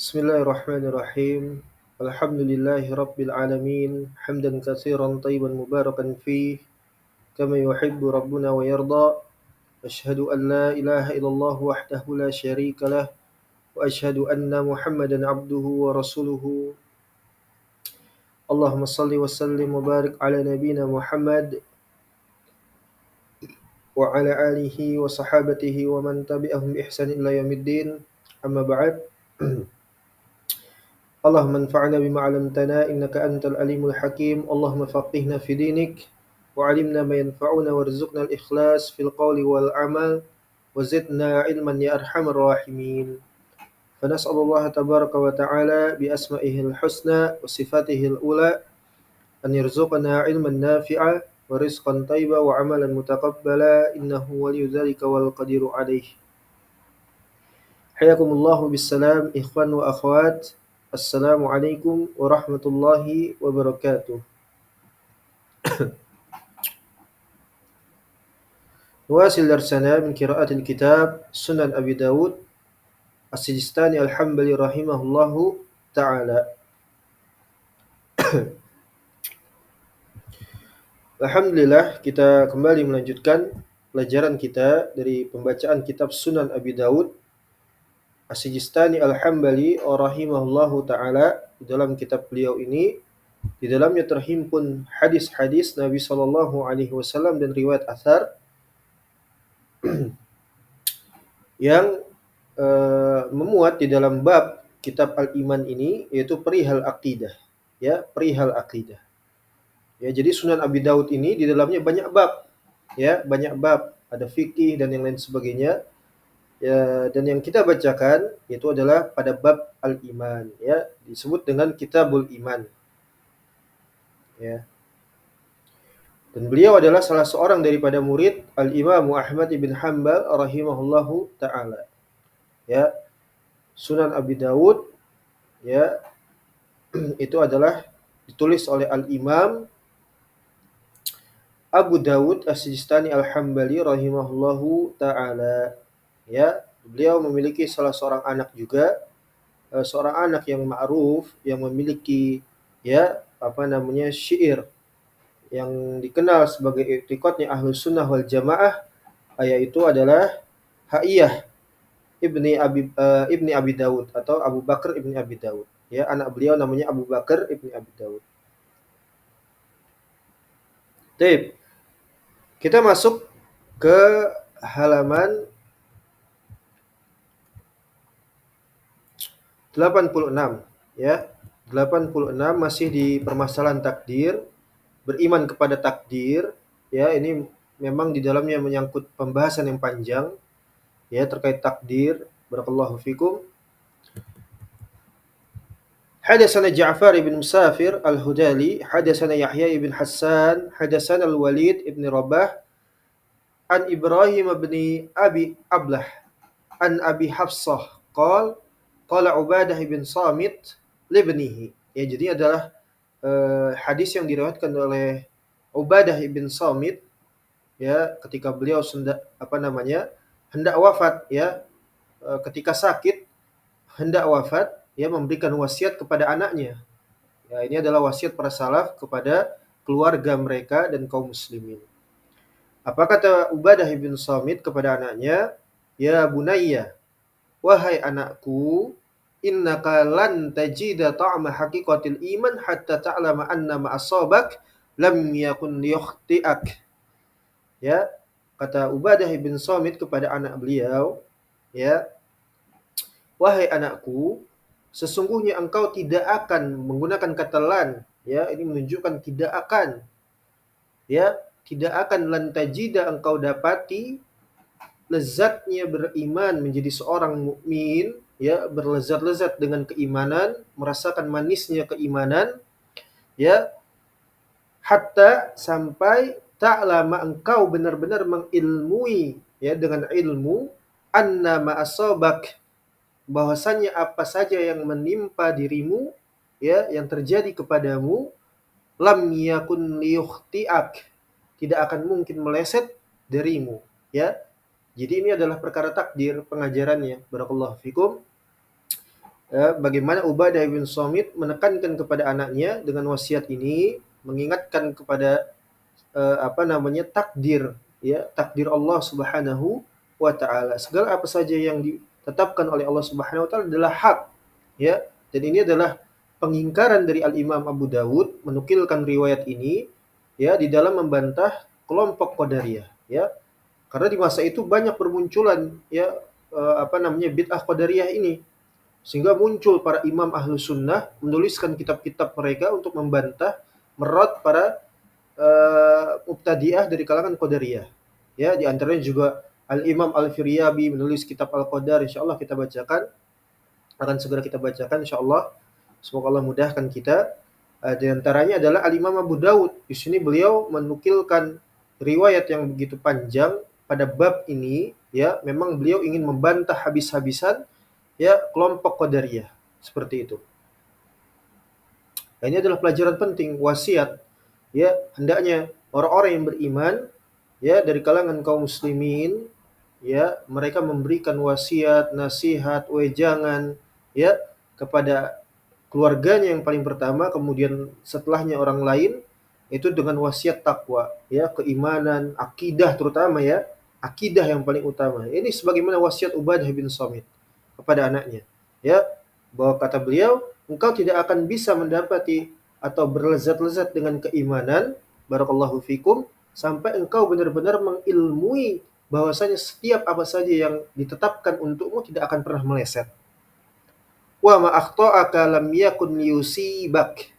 Bismillahirrahmanirrahim. Alhamdulillahi rabbil alamin. Hamdan katsiran tayyiban mubarakan fih, kama yuhibbu rabbuna wa yarda. Asyhadu an la ilaha illallah wahdahu la syarika lah, wa asyhadu anna Muhammadan abduhu wa rasuluhu. Allahumma salli wa sallim wa barik ala nabiyyina Muhammad wa ala alihi wa sahabatihi wa man tabi'ahum bi ihsan ila yaumiddin. Amma ba'd. اللهم انفعنا بما علمتنا إنك أنت العليم الحكيم. اللهم فقهنا في دينك وعلمنا ما ينفعنا وارزقنا الإخلاص في القول والعمل وزدنا علما يا أرحم الراحمين. فنسأل الله تبارك وتعالى بأسمائه الحسنى وصفاته الأولى أن يرزقنا علما نافعا ورزقا طيبا وعملا متقبلا إنه ولي ذلك والقدير عليه. حياكم الله بالسلام إخوان وأخوات. Assalamualaikum warahmatullahi wabarakatuh. نواصل درسنا من قراءة الكتاب سنن أبي داود السجستاني الحنبلي رحمه الله تعالى. Alhamdulillah, kita kembali melanjutkan pelajaran kita dari pembacaan kitab Sunan Abi Dawud As-Sijistani Al-Hambali rahimahullahu taala. Di dalam kitab beliau ini, di dalamnya terhimpun hadis-hadis Nabi sallallahu alaihi wasallam dan riwayat athar yang memuat di dalam bab kitab Al-Iman ini, yaitu perihal akidah, ya, perihal akidah. Ya, jadi Sunan Abi Daud ini di dalamnya banyak bab, ya, banyak bab, ada fikih dan yang lain sebagainya. Ya, dan yang kita bacakan itu adalah pada bab Al-Iman, ya, disebut dengan Kitabul Iman. Ya. Dan beliau adalah salah seorang daripada murid Al-Imam Ahmad ibn Hanbal rahimahullahu taala. Ya. Sunan Abi Dawud, ya, itu adalah ditulis oleh Al-Imam Abu Dawud As-Sijistani Al-Hambali rahimahullahu taala. Ya, beliau memiliki salah seorang anak juga, seorang anak yang ma'ruf, yang memiliki, ya, syair yang dikenal sebagai i'tiqadnya Ahlus Sunnah wal Jamaah, yaitu adalah Ha'iyah ibni Abi Dawud atau Abu Bakar ibni Abi Dawud. Ya, anak beliau namanya Abu Bakar ibni Abi Dawud. Baik. Kita masuk ke halaman 86, ya. 86 masih di permasalahan takdir, beriman kepada takdir, ya. Ini memang di dalamnya menyangkut pembahasan yang panjang, ya, terkait takdir. Barakallahu fikum. Hadatsana Ja'far ibn Musafir al-Hudali, hadatsana Yahya ibn Hassan, hadatsana al-Walid ibn Rabah an Ibrahim ibn Abi Ablah an Abi Hafsah qala Ubadah ibn Samit libnihi. Ya, jadi adalah hadis yang diriwayatkan oleh Ubadah ibn Samit, ya, ketika beliau hendak wafat, ya, ketika sakit hendak wafat, ya, memberikan wasiat kepada anaknya. Ya, ini adalah wasiat para salaf kepada keluarga mereka dan kaum muslimin. Apa kata Ubadah ibn Samit kepada anaknya? Ya bunayya, wahai anakku, innaka lan tajida ta'ma haqiqatil iman hatta ta'lama anna ma asabak lam yakun liyukhti'ak. Ya, kata Ubadah ibn Samit kepada anak beliau, ya, wahai anakku, sesungguhnya engkau tidak akan menggunakan kata lan, ya, ini menunjukkan tidak akan, ya, tidak akan lan tajida engkau dapati lezatnya beriman menjadi seorang mukmin, ya, berlezat-lezat dengan keimanan, merasakan manisnya keimanan, ya, hatta sampai ta'lama engkau benar-benar mengilmui, ya, dengan ilmu anna ma asabak, bahwasannya apa saja yang menimpa dirimu, ya, yang terjadi kepadamu, lam yakun liyukhti'ak, tidak akan mungkin meleset darimu, ya. Jadi ini adalah perkara takdir pengajarannya. Barakallahu fikum. bagaimana Ubadah bin Samit menekankan kepada anaknya dengan wasiat ini, mengingatkan kepada takdir, ya, takdir Allah Subhanahu wa taala. Segala apa saja yang ditetapkan oleh Allah Subhanahu wa taala adalah hak, ya. Dan ini adalah pengingkaran dari Al-Imam Abu Dawud menukilkan riwayat ini, ya, di dalam membantah kelompok Qadariyah, ya. Karena di masa itu banyak bermunculan, ya, bid'ah Qadariyah ini. Sehingga muncul para imam ahlu sunnah menuliskan kitab-kitab mereka untuk membantah, merot para mubtadi'ah dari kalangan Qadariyah. Ya, di antaranya juga Al-Imam Al-Firyabi menulis kitab Al-Qadar, insyaallah kita bacakan, akan segera kita bacakan insyaallah. Semoga Allah mudahkan kita. Di antaranya adalah Al-Imam Abu Dawud. Di sini beliau menukilkan riwayat yang begitu panjang pada bab ini, ya, memang beliau ingin membantah habis-habisan, ya, kelompok Qadariyah seperti itu. Ini adalah pelajaran penting, wasiat, ya, hendaknya orang-orang yang beriman, ya, dari kalangan kaum muslimin, ya, mereka memberikan wasiat, nasihat, wejangan, ya, kepada keluarganya yang paling pertama, kemudian setelahnya orang lain, itu dengan wasiat takwa, ya, keimanan, akidah terutama, ya, akidah yang paling utama. Ini sebagaimana wasiat Ubadah bin Samit kepada anaknya, ya, bahwa kata beliau, engkau tidak akan bisa mendapati atau berlezat-lezat dengan keimanan, barakallahu fikum, sampai engkau benar-benar mengilmui bahwasanya setiap apa saja yang ditetapkan untukmu tidak akan pernah meleset. Wa ma akhta'aka lam yakun liyusibak.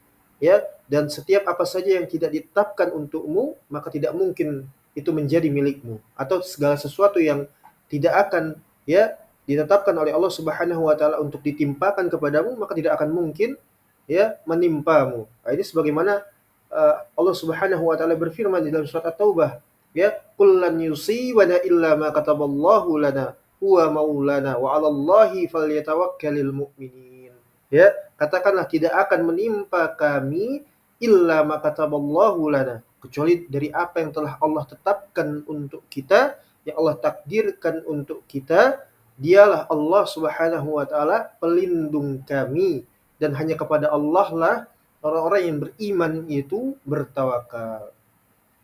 Ya, dan setiap apa saja yang tidak ditetapkan untukmu, maka tidak mungkin itu menjadi milikmu, atau segala sesuatu yang tidak akan, ya, ditetapkan oleh Allah Subhanahu wa taala untuk ditimpakan kepadamu, maka tidak akan mungkin, ya, menimpamu. Nah, ini sebagaimana Allah Subhanahu wa taala berfirman di dalam surat At-Taubah, ya, qul lan yusibana illa ma kataballahu lana huwa maulana wa 'alallahi falyatawakkalul mu'minin. Ya, katakanlah tidak akan menimpa kami illa ma kataballahu lana, kecuali dari apa yang telah Allah tetapkan untuk kita, yang Allah takdirkan untuk kita. Dialah Allah Subhanahu wa taala pelindung kami, dan hanya kepada Allah lah orang-orang yang beriman itu bertawakal.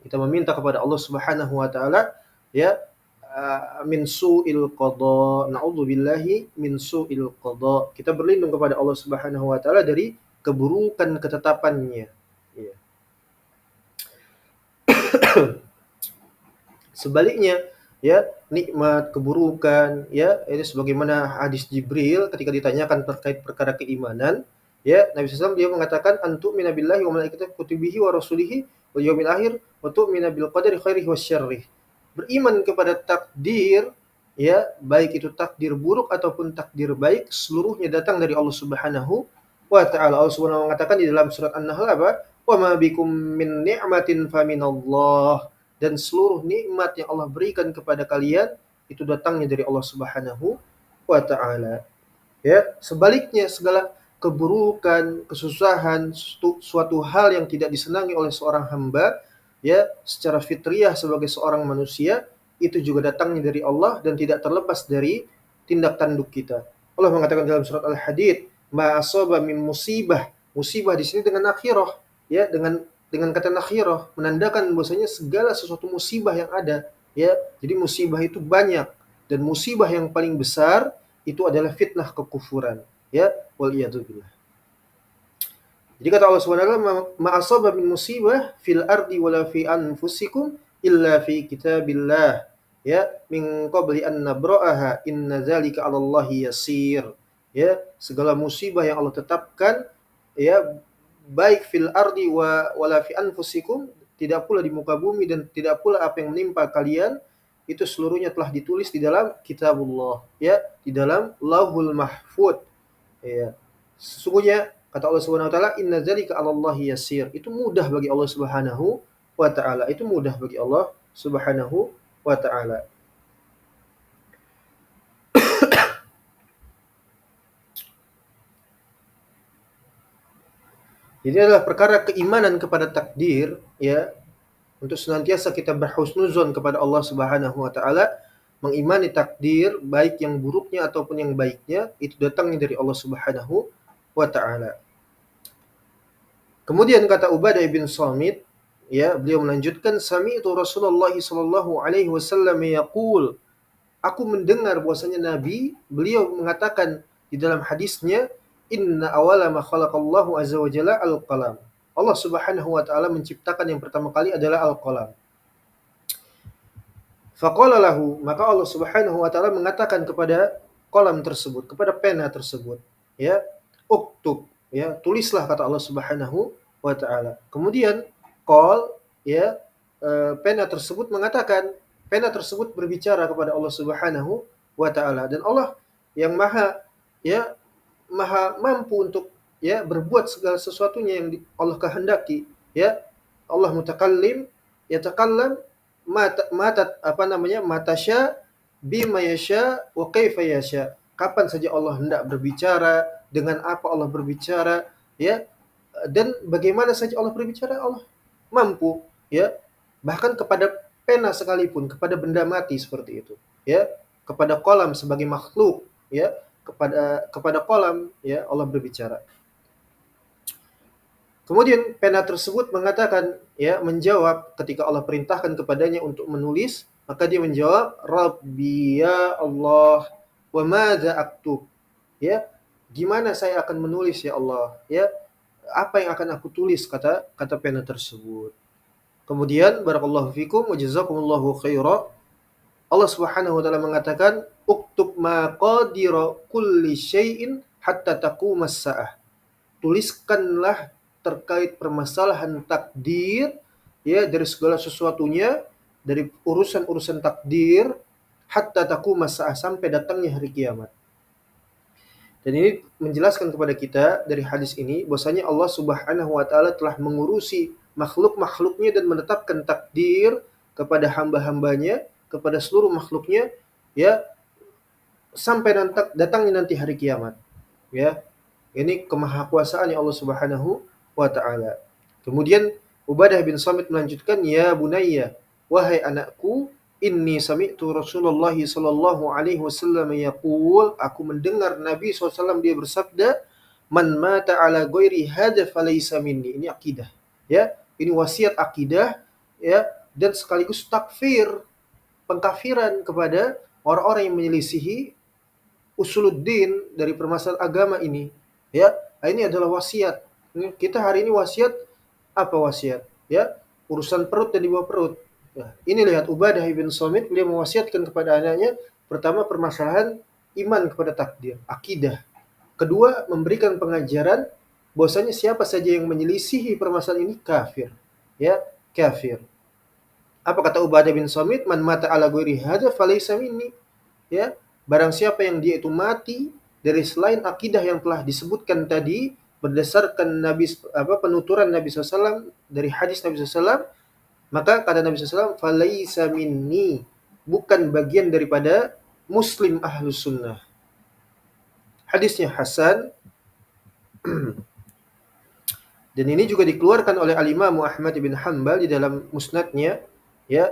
Kita meminta kepada Allah Subhanahu wa taala, ya, min su'il qada. Na'udzubillahi min su'il qada. Kita berlindung kepada Allah Subhanahu wa taala dari keburukan ketetapannya. Ya. Sebaliknya, ya, nikmat, keburukan, ya, ini sebagaimana hadis Jibril ketika ditanyakan terkait perkara keimanan, ya, Nabi SAW dia mengatakan antu'mina billahi wa malaikatihi kutubihi wa rasulihi wal yaumil akhir wa tu'mina bil qadari khairihi wasyarrih. Beriman kepada takdir, ya, baik itu takdir buruk ataupun takdir baik, seluruhnya datang dari Allah Subhanahu wa taala. Allah Subhanahu mengatakan di dalam surat An-Nahl apa? Wa ma bikum min ni'matin faminallah. Dan seluruh nikmat yang Allah berikan kepada kalian itu datangnya dari Allah Subhanahu wa taala. Ya, sebaliknya segala keburukan, kesusahan, suatu hal yang tidak disenangi oleh seorang hamba, ya, secara fitriyah sebagai seorang manusia, itu juga datangnya dari Allah dan tidak terlepas dari tindak tanduk kita. Allah mengatakan dalam surat Al-Hadid, ma asaba min musibah. Musibah di sini dengan akhirah, ya, dengan kata akhirah menandakan bahwasanya segala sesuatu musibah yang ada, ya. Jadi musibah itu banyak, dan musibah yang paling besar itu adalah fitnah kekufuran, ya, wal iyadzubillah. Jadi kata Allah Subhanahu wa taala, ma asaba min musibah fil ardi wala fi anfusikum illa fi kitabillah, ya, min qabli an nabra'aha inna dzalika 'alallahi yasir. Ya, segala musibah yang Allah tetapkan, ya, baik fil ardi wala fi anfusikum, tidak pula di muka bumi dan tidak pula apa yang menimpa kalian, itu seluruhnya telah ditulis di dalam kitabullah, ya, di dalam lauhul mahfud, ya. Sesungguhnya kata Allah Subhanahu wa taala, inna dzalika 'alallahi yasir. Itu mudah bagi Allah Subhanahu wa taala. Itu mudah bagi Allah Subhanahu wa taala. Jadi adalah perkara keimanan kepada takdir, ya, untuk senantiasa kita berhusnuzon kepada Allah Subhanahu wa taala, mengimani takdir, baik yang buruknya ataupun yang baiknya, itu datangnya dari Allah Subhanahu wa taala. Kemudian kata Ubadah bin Samit, ya, beliau melanjutkan, sami'tu Rasulullah sallallahu alaihi wasallam yaqul, aku mendengar bahwasanya Nabi, beliau mengatakan di dalam hadisnya, inna awala ma khalaqallahu azza wa jalla al-qalam. Allah Subhanahu wa taala menciptakan yang pertama kali adalah al-qalam. Faqala lahu, maka Allah Subhanahu wa taala mengatakan kepada kolam tersebut, kepada pena tersebut, ya, uktub, ya, tulislah kata Allah Subhanahu wa taala. Kemudian ya, pena tersebut mengatakan, pena tersebut berbicara kepada Allah Subhanahu wa taala, dan Allah yang maha, ya, maha mampu untuk, ya, berbuat segala sesuatunya yang Allah kehendaki, ya. Allah mutakallim, yatakallam matasya bima yasha wa kaifa yasha. Kapan saja Allah hendak berbicara, dengan apa Allah berbicara, ya, dan bagaimana saja Allah berbicara, Allah mampu, ya. Bahkan kepada pena sekalipun, kepada benda mati seperti itu, ya, kepada kolam sebagai makhluk, ya, kepada kolam, ya, Allah berbicara. Kemudian pena tersebut mengatakan, ya, menjawab ketika Allah perintahkan kepadanya untuk menulis, maka dia menjawab, Rabbi ya Allah, wa madza aktub. Ya, gimana saya akan menulis ya Allah? Ya, apa yang akan aku tulis, kata pena tersebut. Kemudian barakallahu fikum wa jazakumullahu khaira. Allah Subhanahu wa taala mengatakan, uktub maqadira kulli syai'in hatta taqumas saah. Tuliskanlah terkait permasalahan takdir, ya, dari segala sesuatunya, dari urusan-urusan takdir, hatta taqumas saah, sampai datangnya hari kiamat. Dan ini menjelaskan kepada kita dari hadis ini bahwasanya Allah Subhanahu wa taala telah mengurusi makhluk-makhluknya dan menetapkan takdir kepada hamba-hambanya, kepada seluruh makhluknya, ya, sampai datangnya nanti hari kiamat, ya. Ini kemahakuasaan Allah Subhanahu wa taala. Kemudian Ubadah bin Samit melanjutkan, ya bunayya, wahai anakku, inni sami'tu Rasulullah sallallahu alaihi wasallam yaqul, aku mendengar Nabi SAW dia bersabda, man mata ala ghairi hadza falaysa minni. Ini akidah, ya. Ini wasiat akidah, ya, dan sekaligus takfir, pengkafiran kepada orang-orang yang menyelisihi usuluddin dari permasalahan agama ini, ya. Ini adalah wasiat. Kita hari ini wasiat, apa wasiat? Ya, urusan perut dan di bawah perut. Nah, ini lihat Ubadah bin Samit, beliau mewasiatkan kepada anaknya, pertama permasalahan iman kepada takdir, akidah. Kedua, memberikan pengajaran bahwasanya siapa saja yang menyelisihi permasalahan ini kafir, ya, kafir. Apa kata Ubadah bin Samit? Man mata ala ghairi hadza falaysa minni. Ya, barang siapa yang dia itu mati dari selain akidah yang telah disebutkan tadi, berdasarkan penuturan Nabi SAW dari hadis Nabi SAW, maka kata Nabi SAW, falaisa minni, bukan bagian daripada Muslim Ahlus Sunnah. Hadisnya hasan. Dan ini juga dikeluarkan oleh Al-Imam Ahmad bin Hanbal di dalam musnadnya, ya,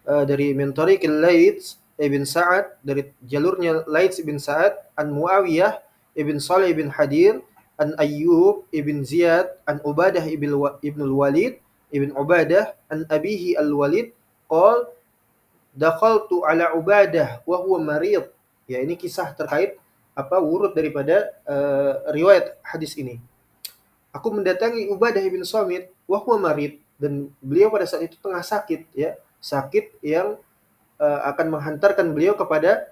dari min tariqil Laits ibn Sa'ad, dari jalurnya Laits ibn Sa'ad, an Muawiyah ibn Salih ibn Hadir, an Ayyub ibn Ziyad, an Ubadah ibn al-Walid ibn Ubadah, an abihi al-Walid, qal dakhaltu ala Ubadah wa huwa marid. Ya, ini kisah terkait urut daripada riwayat hadis ini. Aku mendatangi Ubadah ibn Samit wa huwa marid, dan beliau pada saat itu tengah sakit, ya, sakit yang akan menghantarkan beliau kepada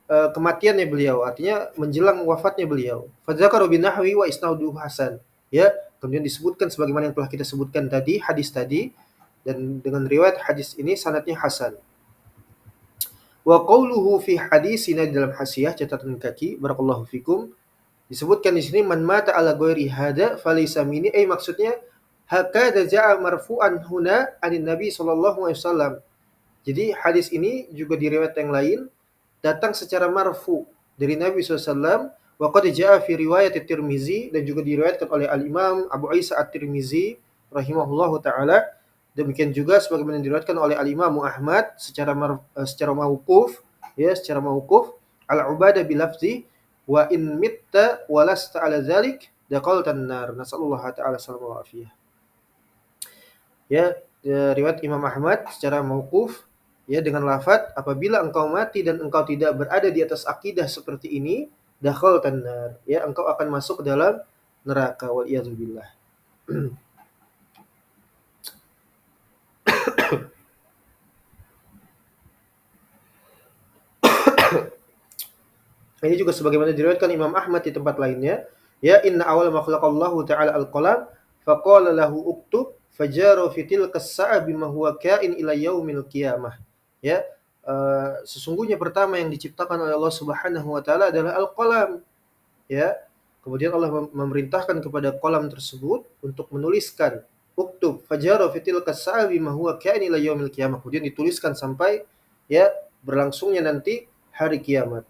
kematiannya beliau, artinya menjelang wafatnya beliau. Fadzakaru binahwi wa isnaduhu hasan. Ya, kemudian disebutkan sebagaimana yang telah kita sebutkan tadi, hadis tadi, dan dengan riwayat hadis ini sanadnya hasan. Wa qawluhu fi hadisina, dalam hasiyah catatan kaki, barakallahu fikum, disebutkan di sini man mata ala ghairi hada falaysa minni, maksudnya hakadha ja'a marfu'an huna anin Nabi sallallahu alaihi wasallam. Jadi hadis ini juga di riwayat yang lain datang secara marfu dari Nabi SAW. Wa qad jaa'a fi riwayat Tirmizi, dan juga diriwayatkan oleh Al-Imam Abu Isa At-Tirmizi rahimahullahu taala. Demikian juga sebagaimana diriwayatkan oleh Al-Imam Ahmad secara mauquf, ya secara mauquf al-ubadah bilafzi wa in mitta wa lasta ala dzalik daqaltan nar. Nasallallahu taala salamah wa afiyah. Ya, riwayat Imam Ahmad secara mauquf ya dengan lafaz apabila engkau mati dan engkau tidak berada di atas akidah seperti ini dakhaltan nar, ya engkau akan masuk ke dalam neraka wal iyadzubillah. Ini juga sebagaimana diriwayatkan Imam Ahmad di tempat lainnya, ya inna awal ma khalaqallahu ta'ala al-qalam faqala lahu uktub fajaru fi tilka as-sa'a bima huwa ka'in ila yaumil qiyamah. Ya, sesungguhnya pertama yang diciptakan oleh Allah Subhanahu wa taala adalah al-qalam, ya. Kemudian Allah memerintahkan kepada qalam tersebut untuk menuliskan uktub fajaru fi tilka as-sa'a bima huwa ka'in ila yaumil qiyamah. Kemudian dituliskan sampai ya berlangsungnya nanti hari kiamat.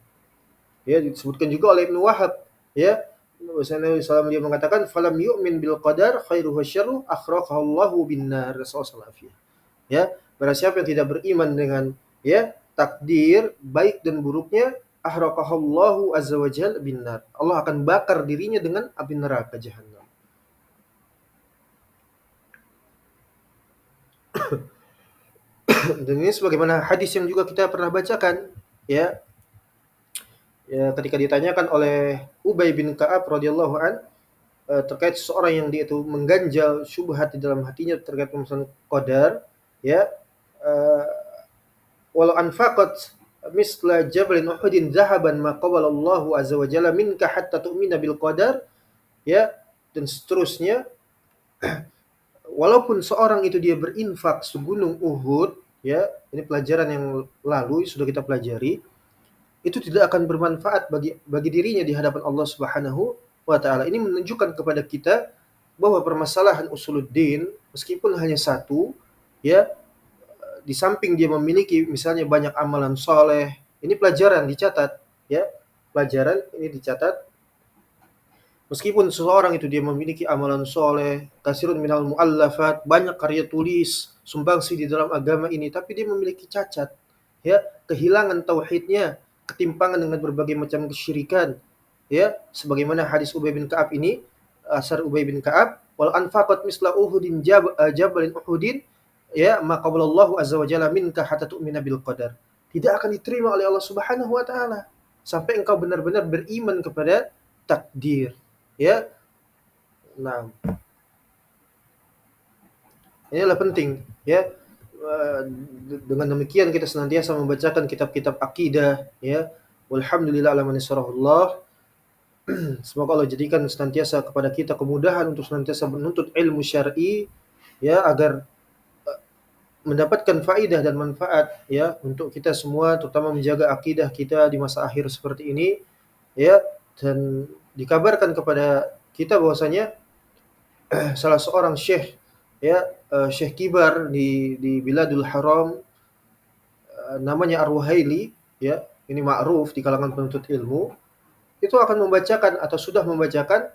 Ya, disebutkan juga oleh Ibnu Wahab, ya. Nabi SAW dia mengatakan falam yu'min bil qadar khairuhu syarru akhraqahu bin nar. Rasulullah SAW. Ya, barang siapa yang tidak beriman dengan ya takdir baik dan buruknya akhraqahu azza wajal bin nar. Allah akan bakar dirinya dengan api neraka jahanam. Dan ini sebagaimana hadis yang juga kita pernah bacakan, ya. Ya, ketika ditanyakan oleh Ubay bin Ka'ab radhiyallahu an terkait seseorang yang dia itu mengganjal syubhat di dalam hatinya terkait urusan qadar, ya, walau anfaqat misla jabalin Uhudin zahaban ma qabalallahu azza wa jalla minka hatta tu'mina bil qadar, ya, dan seterusnya. Walaupun seorang itu dia berinfak segunung Uhud, ya, ini pelajaran yang lalu sudah kita pelajari, itu tidak akan bermanfaat bagi dirinya di hadapan Allah Subhanahu wa taala. Ini menunjukkan kepada kita bahwa permasalahan usuluddin meskipun hanya satu, ya, di samping dia memiliki misalnya banyak amalan soleh, ini pelajaran dicatat, ya. Pelajaran ini dicatat. Meskipun seseorang itu dia memiliki amalan soleh, kasirun minal muallafat, banyak karya tulis, sumbangsi di dalam agama ini, tapi dia memiliki cacat, ya, kehilangan tauhidnya, ketimpangan dengan berbagai macam kesyirikan, ya, sebagaimana hadis Ubay bin Ka'ab ini, asar Ubay bin Ka'ab, wal anfaqat misla uhudin jabalin uhudin, ya, maqabalallahu azza wa jalla minka hatta tu'mina bil qadar. Tidak akan diterima oleh Allah Subhanahu wa taala sampai engkau benar-benar beriman kepada takdir. Ya, nah, inilah penting, ya. Dengan demikian kita senantiasa membacakan kitab-kitab akidah, ya. Walhamdulillah ala man yasarahullah. Semoga Allah jadikan senantiasa kepada kita kemudahan untuk senantiasa menuntut ilmu syar'i, ya, agar mendapatkan faidah dan manfaat, ya, untuk kita semua, terutama menjaga akidah kita di masa akhir seperti ini, ya. Dan dikabarkan kepada kita bahwasanya salah seorang syekh, ya, syekh kibar di Biladul Haram, namanya Ar-Ruhaili, ya, ini ma'ruf di kalangan penuntut ilmu, itu akan membacakan atau sudah membacakan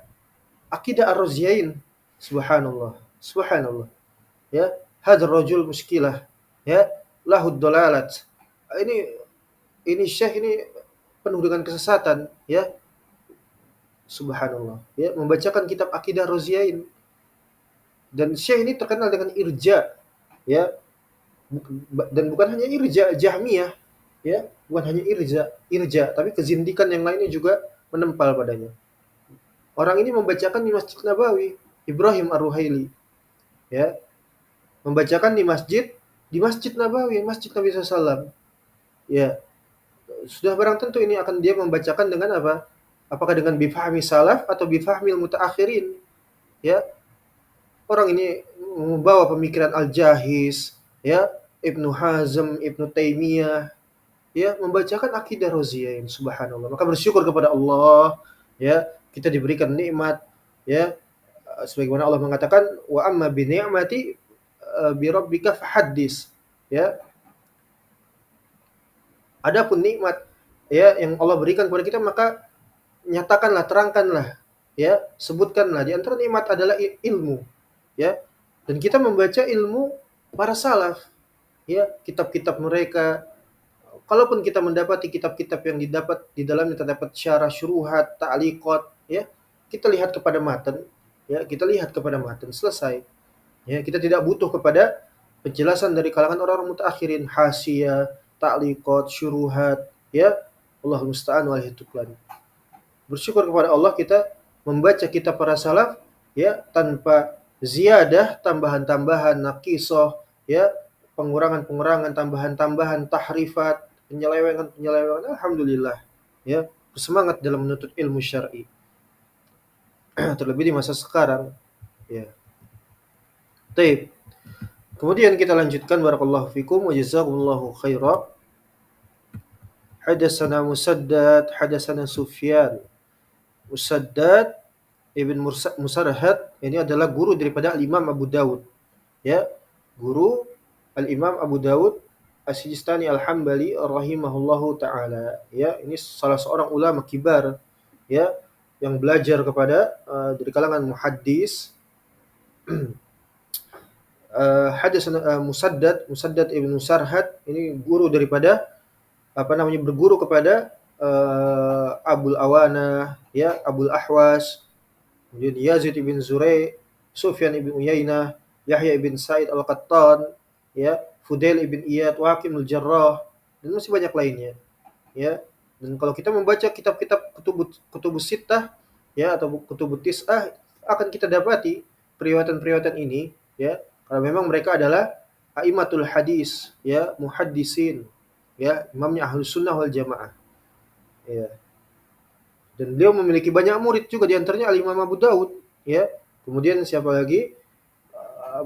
Aqidah Ar-Raziyain. Subhanallah, subhanallah, ya, hadzal rajul muskilah, ya, lahud dalalat. Ini syekh ini penuh dengan kesesatan, ya. Subhanallah, ya, membacakan kitab Aqidah Ar-Raziyain. Dan syekh ini terkenal dengan irja, ya, dan bukan hanya irja Jahmiyah, ya, bukan hanya irja, tapi kezindikan yang lainnya juga menempal padanya. Orang ini membacakan di Masjid Nabawi, Ibrahim Ar-Ruhaili, ya, membacakan di Masjid Nabawi, Masjid Nabi SAW, ya. Sudah barang tentu ini akan dia membacakan dengan apa? Apakah dengan bifahmi salaf atau bifahmil mutaakhirin, ya. Orang ini membawa pemikiran Al-Jahiz, ya, Ibnu Hazm, Ibnu Taimiyah, ya, membacakan Aqidah Raziyain. Subhanallah. Maka bersyukur kepada Allah, ya, kita diberikan nikmat, ya, sebagaimana Allah mengatakan wa amma bi ni'mati bi rabbika fahaddis, ya. Adapun nikmat, ya, yang Allah berikan kepada kita maka nyatakanlah, terangkanlah, ya, sebutkanlah. Di antara nikmat adalah ilmu, ya. Dan kita membaca ilmu para salaf, ya, kitab-kitab mereka, kalaupun kita mendapati kitab-kitab yang didapat di dalamnya terdapat syarah, syuruhat, ta'liqat, ya, kita lihat kepada matan, ya, kita lihat kepada matan, selesai. Ya, kita tidak butuh kepada penjelasan dari kalangan orang-orang mutaakhirin, hasyiah, ta'liqat, syuruhat, ya. Allahul musta'an wal hituklan. Bersyukur kepada Allah kita membaca kitab para salaf, ya, tanpa ziyadah, tambahan-tambahan, naqisah, ya, pengurangan-pengurangan, tambahan-tambahan, tahrifat, penyelewengan-penyelewengan. Alhamdulillah, ya, bersemangat dalam menuntut ilmu syar'i. Terlebih di masa sekarang, ya. Taib. Kemudian kita lanjutkan, barakallahu fikum wa jazakumullahu khairan. Hadatsana Musaddad, hadatsana Sufyan. Musaddad Ibn Musarhad ini adalah guru daripada Al-Imam Abu Dawud, ya, guru Al-Imam Abu Dawud As-Sijistani Al-Hambali rahimahullahu taala, ya, ini salah seorang ulama kibar, ya, yang belajar kepada dari kalangan muhaddis. Hadatsana Musaddad Ibn Musarhad ini guru daripada berguru kepada Abul Awana, ya, Abul Ahwas, kemudian Yazid ibn Zurai, Sufyan ibn Uyainah, Yahya ibn Sa'id al-Qattan, ya, Fudail ibn Iyad, Waqim al-Jarrah, dan masih banyak lainnya, ya. Dan kalau kita membaca kitab-kitab kutubus sittah, ya, atau kutubut tis'ah, akan kita dapati periwayatan-periwayatan ini, ya, karena memang mereka adalah a'immatul hadis, ya, muhaddisin, ya, imamnya Ahlus Sunnah wal Jamaah, ya. Dan beliau memiliki banyak murid juga, di antaranya Al-Imam Abu Dawud, ya. Kemudian siapa lagi?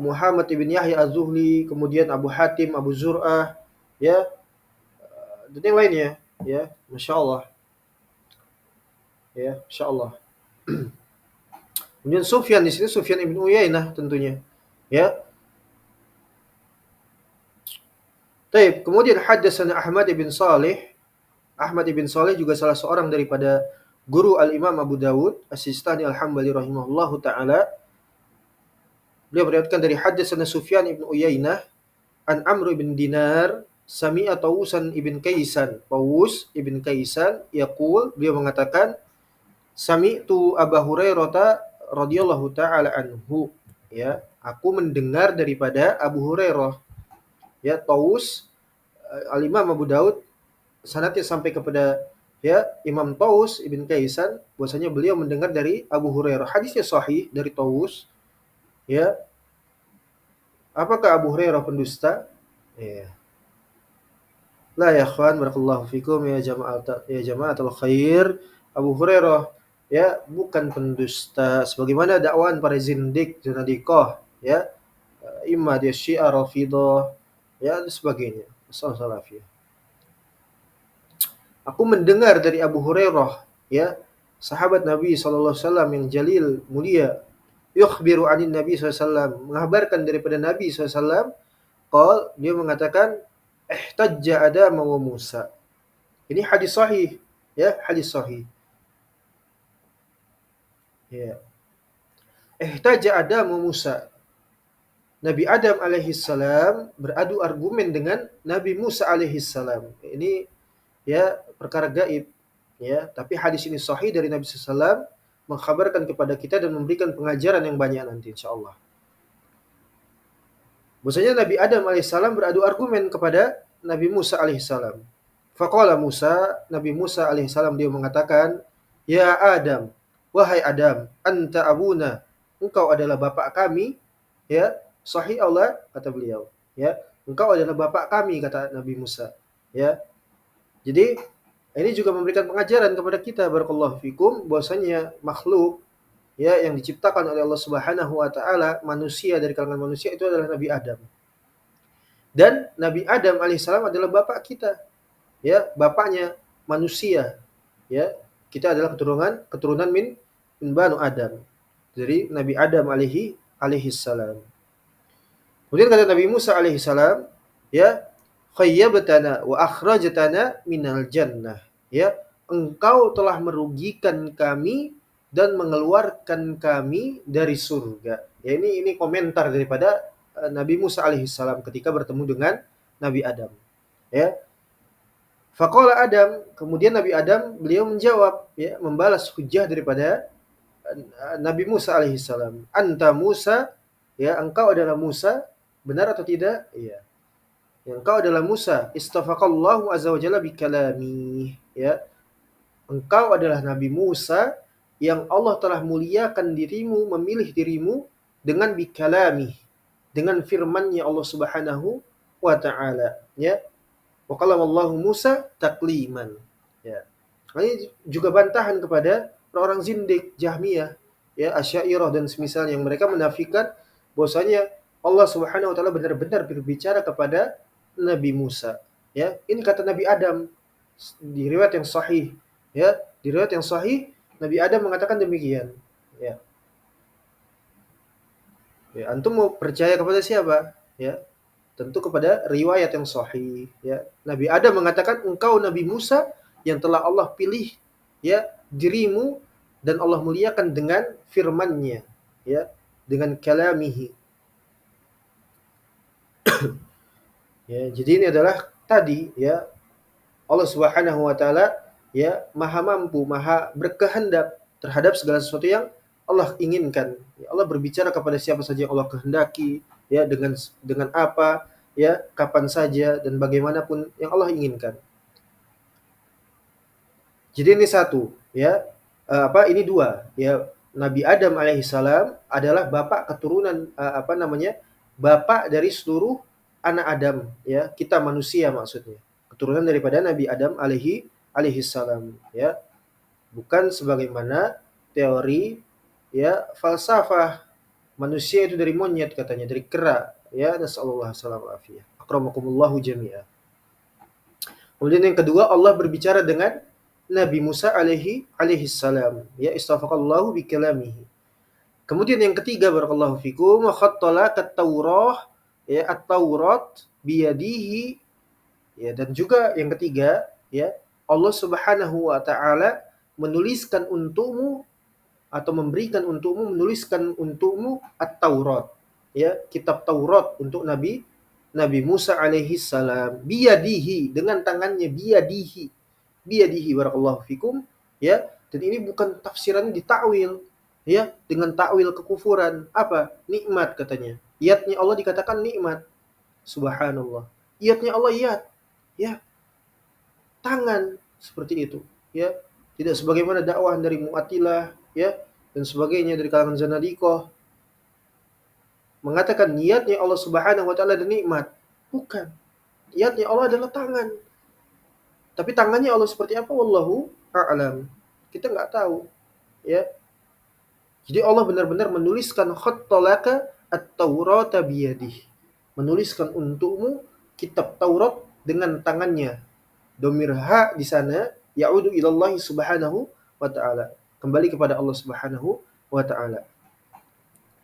Muhammad ibn Yahya Az-Zuhli, kemudian Abu Hatim, Abu Zur'ah, ya, dan yang lainnya, ya. Masya Allah, ya, Masya Allah. Kemudian Sufyan, di sini Sufyan ibn Uyainah tentunya, ya. Taib. Kemudian hadatsana Ahmad ibn Salih. Ahmad ibn Salih juga salah seorang daripada guru Al-Imam Abu Dawud As-Sistani Al-Hambali rahimahullahu taala. Beliau meriwayatkan dari hadatsana Sufyan ibn Uyainah an Amr ibn Dinar sami'a Tawusan ibn Kaisan. Tawus ibn Kaisan yaqul, beliau mengatakan, sami'tu Abu Hurairah radhiyallahu taala anhu, ya, aku mendengar daripada Abu Hurairah, ya. Tawus, Al-Imam Abu Dawud sanadnya sampai kepada, ya, Imam Tawus ibn Kaisan, bahwasanya beliau mendengar dari Abu Hurairah. Hadisnya sahih dari Tawus, ya. Apakah Abu Hurairah pendusta? Ya. La ya ikhwan, barakallahu fikum, ya jama'atul khair. Abu Hurairah, ya, bukan pendusta sebagaimana dakwaan para zindik, zanadiqah, ya, imma dia Syiah, Rafidah, ya, dan sebagainya. Sallallahu. Aku mendengar dari Abu Hurairah, ya, sahabat Nabi sallallahu alaihi wasallam yang jalil, mulia, yukhbiru anin Nabi sallallahu alaihi wasallam, mengabarkan daripada Nabi sallallahu alaihi wasallam, dia mengatakan, ihtajja Adam wa Musa. Ini hadis sahih, ya, hadis sahih. Ya. Ihtajja Adam wa Musa. Nabi Adam alaihissalam beradu argumen dengan Nabi Musa alaihissalam. Ini, ya, perkara gaib, ya, tapi hadis ini sahih dari Nabi sallallahu alaihi wasallam, mengkhabarkan kepada kita dan memberikan pengajaran yang banyak nanti insyaallah. Bahwasanya Nabi Adam alaihissalam beradu argumen kepada Nabi Musa alaihissalam. Faqala Musa, Nabi Musa alaihissalam dia mengatakan, ya Adam, wahai Adam, anta abuna, engkau adalah bapak kami, ya. Sahih Allah, kata beliau, ya, engkau adalah bapak kami, kata Nabi Musa, ya. Jadi ini juga memberikan pengajaran kepada kita, barakallahu fikum, bahwasanya makhluk, ya, yang diciptakan oleh Allah Subhanahu wa taala, manusia dari kalangan manusia, itu adalah Nabi Adam. Dan Nabi Adam alaihissalam adalah bapak kita, ya, bapaknya manusia, ya. Kita adalah keturunan min Banu Adam, dari Nabi Adam alaihissalam. Kemudian kata Nabi Musa alaihissalam, ya, khayyabtana wa akhrajtana minal jannah, ya, engkau telah merugikan kami dan mengeluarkan kami dari surga. Ya, ini komentar daripada Nabi Musa alaihissalam ketika bertemu dengan Nabi Adam, ya. Faqala Adam, kemudian Nabi Adam beliau menjawab, ya, membalas hujah daripada Nabi Musa alaihissalam. Anta Musa, ya, engkau adalah Musa, benar atau tidak? Iya. Ya, engkau adalah Musa, istafaqallahu azza wa jalla bikalami. Ya, engkau adalah Nabi Musa yang Allah telah muliakan dirimu, memilih dirimu dengan bikalami, dengan firman-Nya Allah Subhanahu wa taala, ya. Wa kallamallahu Musa takliman. Ya. Ini juga bantahan kepada orang-orang zindik, Jahmiyah, ya, Asy'ariyah dan semisal yang mereka menafikan bahwasanya Allah Subhanahu wa taala benar-benar berbicara kepada Nabi Musa. Ya, ini kata Nabi Adam di riwayat yang sahih. Ya, di riwayat yang sahih Nabi Adam mengatakan demikian. Ya. Ya, antum mau percaya kepada siapa? Ya, tentu kepada riwayat yang sahih, ya. Nabi Adam mengatakan engkau Nabi Musa yang telah Allah pilih, ya, dirimu dan Allah muliakan dengan firman-Nya, ya, dengan kalamihi. Ya, jadi ini adalah tadi, ya, Allah Subhanahu wa taala, ya, Maha mampu, Maha berkehendak terhadap segala sesuatu yang Allah inginkan. Ya, Allah berbicara kepada siapa saja yang Allah kehendaki, ya, dengan apa, ya, kapan saja dan bagaimanapun yang Allah inginkan. Jadi ini satu, ya. Ini dua, ya. Nabi Adam alaihissalam adalah bapak keturunan, bapak dari seluruh anak Adam, ya. Kita manusia maksudnya. Keturunan daripada Nabi Adam alaihissalam, ya. Bukan sebagaimana teori, ya, falsafah manusia itu dari monyet katanya, dari kera, ya. Nasallallahu alaihi wasallam. Akramakumullahu jami'an. Kemudian yang kedua, Allah berbicara dengan Nabi Musa alaihi salam, ya, istafaqallahu bikalamihi. Kemudian yang ketiga, barakallahu fikum, khattala at-Taurah, ya, at-Taurat biyadihi, ya, dan juga yang ketiga, ya, Allah Subhanahu wa taala menuliskan untukmu atau menuliskan untukmu at-Taurat, ya, kitab Taurat untuk Nabi Musa alaihi salam, biyadihi, dengan tangannya, biyadihi barakallahu fikum, ya. Dan ini bukan tafsirannya ditakwil, ya, dengan takwil kekufuran. Apa? Nikmat katanya. Yadnya Allah dikatakan nikmat. Subhanallah. Yadnya Allah yad, ya, tangan, seperti itu, ya. Tidak sebagaimana dakwah dari Mu'attilah, ya, dan sebagainya dari kalangan Zanadiqah mengatakan niatnya Allah Subhanahu wa taala dan nikmat. Bukan. Niatnya Allah adalah tangan. Tapi tangannya Allah seperti apa? Wallahu a'lam. Kita nggak tahu, ya. Jadi Allah benar-benar menuliskan khattalaka at-Taurata biyadih. Menuliskan untukmu kitab Taurat dengan tangannya. Domir ha di sana ya'udu ilallahi subhanahu wa ta'ala. Kembali kepada Allah Subhanahu wa ta'ala.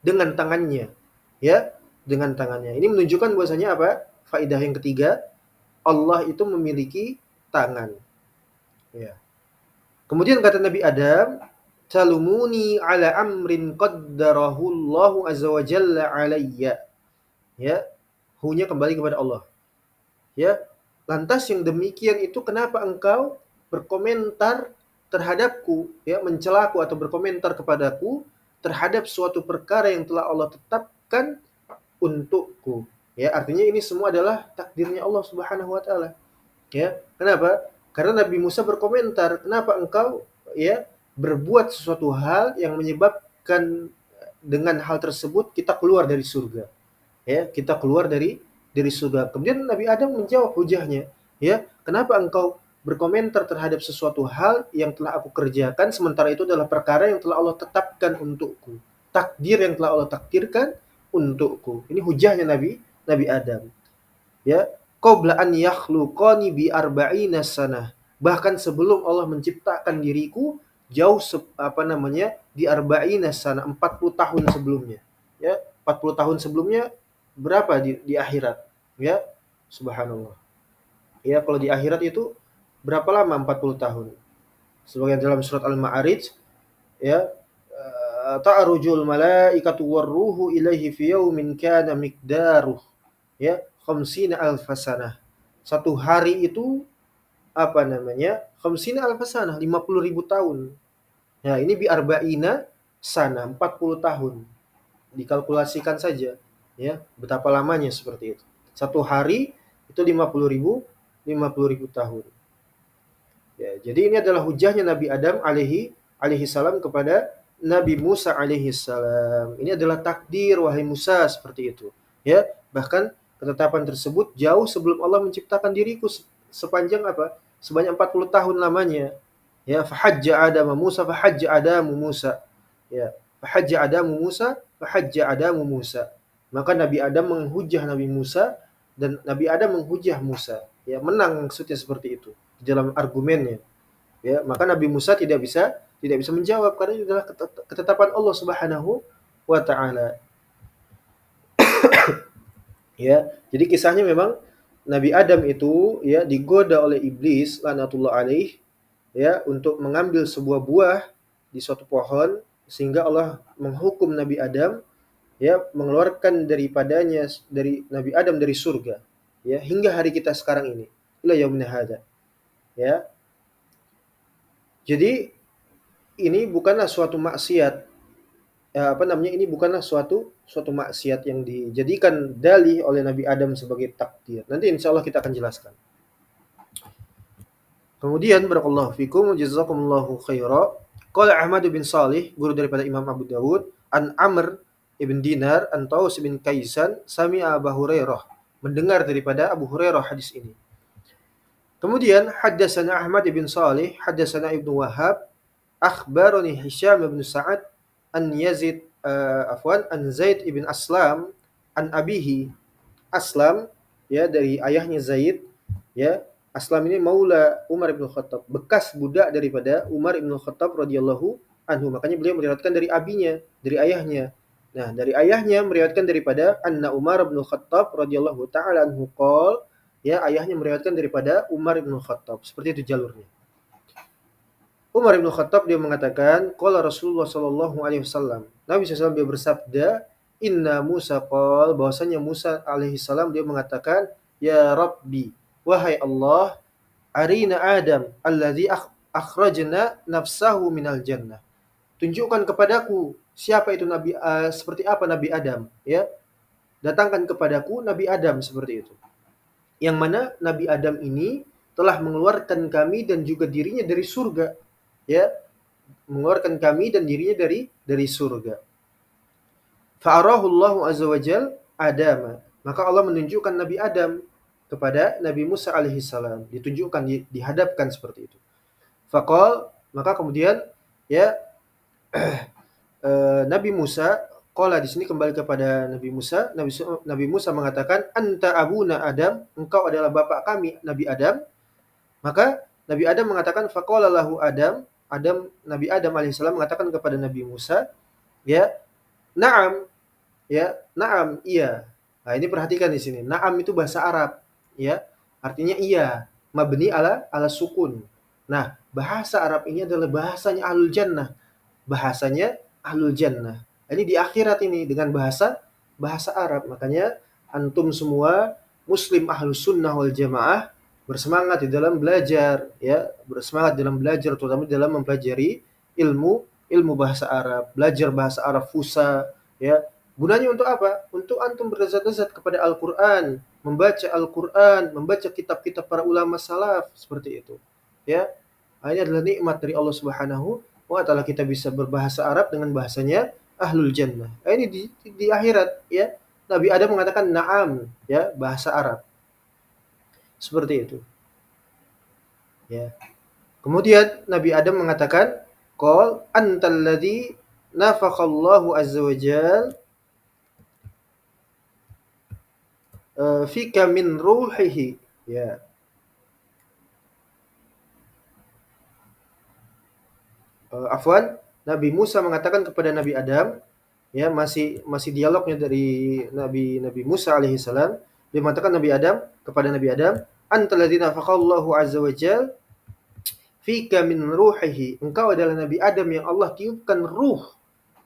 Dengan tangannya, ya, dengan tangannya. Ini menunjukkan bahwasanya apa? Faidah yang ketiga, Allah itu memiliki tangan. Ya. Kemudian kata Nabi Adam, talumuni ala amrin qaddarahu Allahu azza wa jalla alayya. Ya, hunya kembali kepada Allah. Ya. Lantas yang demikian itu kenapa engkau berkomentar terhadapku, ya, mencelaku atau berkomentar kepadaku terhadap suatu perkara yang telah Allah tetapkan untukku. Ya, artinya ini semua adalah takdirnya Allah Subhanahu wa taala. Ya, kenapa? Karena Nabi Musa berkomentar, kenapa engkau, ya, berbuat sesuatu hal yang menyebabkan dengan hal tersebut kita keluar dari surga. Ya, kita keluar dari surga. Kemudian Nabi Adam menjawab hujahnya, ya, kenapa engkau berkomentar terhadap sesuatu hal yang telah aku kerjakan sementara itu adalah perkara yang telah Allah tetapkan untukku. Takdir yang telah Allah takdirkan untukku. Ini hujahnya Nabi Adam. Ya, qabla an yakhluqani bi arba'ina sanah. Bahkan sebelum Allah menciptakan diriku jauh di arba'ina sanah, 40 tahun sebelumnya. Ya, 40 tahun sebelumnya berapa di akhirat? Ya, subhanallah. Ya, kalau di akhirat itu berapa lama 40 tahun? Sebagian dalam surat Al-Ma'arij, ya, ta'arujul malaikatu warruhu ilaihi fi yaumin kana miqdaruh, ya, khamsina alfasanah. Satu hari itu apa namanya? Khamsina alfasanah, 50.000 tahun. Nah, ini bi arba'ina sana, 40 tahun. Dikalkulasikan saja ya, betapa lamanya seperti itu. Satu hari itu 50.000 tahun. Ya, jadi ini adalah hujahnya Nabi Adam alaihi salam kepada Nabi Musa alaihi salam. Ini adalah takdir wahai Musa seperti itu. Ya, bahkan ketetapan tersebut jauh sebelum Allah menciptakan diriku sepanjang apa? Sebanyak 40 tahun lamanya. Ya, fahajja Adam Musa fahajja Adam Musa. Ya, fahajja Adam Musa fahajja Adam Musa. Maka Nabi Adam menghujah Nabi Musa dan Nabi Adam menghujah Musa. Ya, menang maksudnya seperti itu di dalam argumennya. Ya, maka Nabi Musa tidak bisa menjawab karena itu adalah ketetapan Allah Subhanahu wa taala. Ya, jadi kisahnya memang Nabi Adam itu ya digoda oleh iblis laknatullah alaih ya untuk mengambil sebuah buah di suatu pohon sehingga Allah menghukum Nabi Adam ya mengeluarkan daripadanya dari Nabi Adam dari surga ya hingga hari kita sekarang ini ila yaumina hada ya. Jadi ini bukanlah suatu maksiat apa namanya ini bukanlah suatu suatu maksiat yang dijadikan dalih oleh Nabi Adam sebagai takdir. Nanti insya Allah kita akan jelaskan. Kemudian barakallahu fikum jazakumullahu khaira. Qala Ahmad bin Salih, guru daripada Imam Abu Dawud, an Amr ibn Dinar, an Taus bin Kaisan, sami'a Abu Hurairah, mendengar daripada Abu Hurairah hadis ini. Kemudian haddatsana Ahmad bin Salih, haddatsana Ibnu Wahab, akhbarani Hisham bin Sa'ad an Yazid an Zaid ibn Aslam an abihi. Aslam ya dari ayahnya Zaid ya. Aslam ini maula Umar bin Khattab, bekas budak daripada Umar bin Khattab radhiyallahu anhu. Makanya beliau meriwayatkan dari abinya, dari ayahnya. Nah, dari ayahnya meriwayatkan daripada anna Umar bin Khattab radhiyallahu taala anhu qol, ya ayahnya meriwayatkan daripada Umar bin Khattab. Seperti itu jalurnya. Umar bin Khattab dia mengatakan, qala Rasulullah sallallahu alaihi wasallam. Nabi SAW dia bersabda, inna Musa qol, bahwasanya Musa alaihi salam dia mengatakan, ya Rabbi, wahai Allah, arina Adam alladzi akhrajna nafsahu minal jannah. Tunjukkan kepadaku siapa itu Nabi seperti apa Nabi Adam, ya. Datangkan kepadaku Nabi Adam seperti itu. Yang mana Nabi Adam ini telah mengeluarkan kami dan juga dirinya dari surga, ya. Mengeluarkan kami dan dirinya dari surga. Fa'arahu Allah azza wajal Adam. Maka Allah menunjukkan Nabi Adam kepada Nabi Musa alaihi salam, ditunjukkan dihadapkan seperti itu. Faqal, maka kemudian ya Nabi Musa qala di sini kembali kepada Nabi Musa. Nabi Musa mengatakan anta abuna Adam, engkau adalah bapak kami Nabi Adam. Maka Nabi Adam mengatakan faqala lahu Adam, Nabi Adam alaihissalam mengatakan kepada Nabi Musa, ya, na'am, ya, na'am, iya. Nah, ini perhatikan di sini. Na'am itu bahasa Arab, ya. Artinya iya, mabni ala sukun. Nah, bahasa Arab ini adalah bahasanya Ahlul Jannah. Bahasanya Ahlul Jannah. Ini di akhirat ini dengan bahasa Arab. Makanya antum semua muslim Ahlus Sunnah wal Jamaah bersemangat di dalam belajar, ya, bersemangat dalam belajar terutama dalam mempelajari ilmu bahasa Arab, belajar bahasa Arab fusha, ya. Gunanya untuk apa? Untuk antum berdasar-dasar kepada Al-Qur'an, membaca kitab-kitab para ulama salaf seperti itu. Ya. Ini adalah nikmat dari Allah Subhanahu wa taala kita bisa berbahasa Arab dengan bahasanya Ahlul Jannah. Ini di akhirat ya. Nabi Adam mengatakan na'am ya, bahasa Arab. Seperti itu. Ya. Kemudian Nabi Adam mengatakan, qal antal ladzi nafakhallahu azza wa jalla fika min ruhihi. Ya. Afwan, Nabi Musa mengatakan kepada Nabi Adam, ya masih dialognya dari Nabi Musa alaihi salam, dia mengatakan kepada Nabi Adam, antal ladzi nafakhallahu azza wa jalla fika min ruhihi. Engkau adalah Nabi Adam yang Allah tiupkan ruh,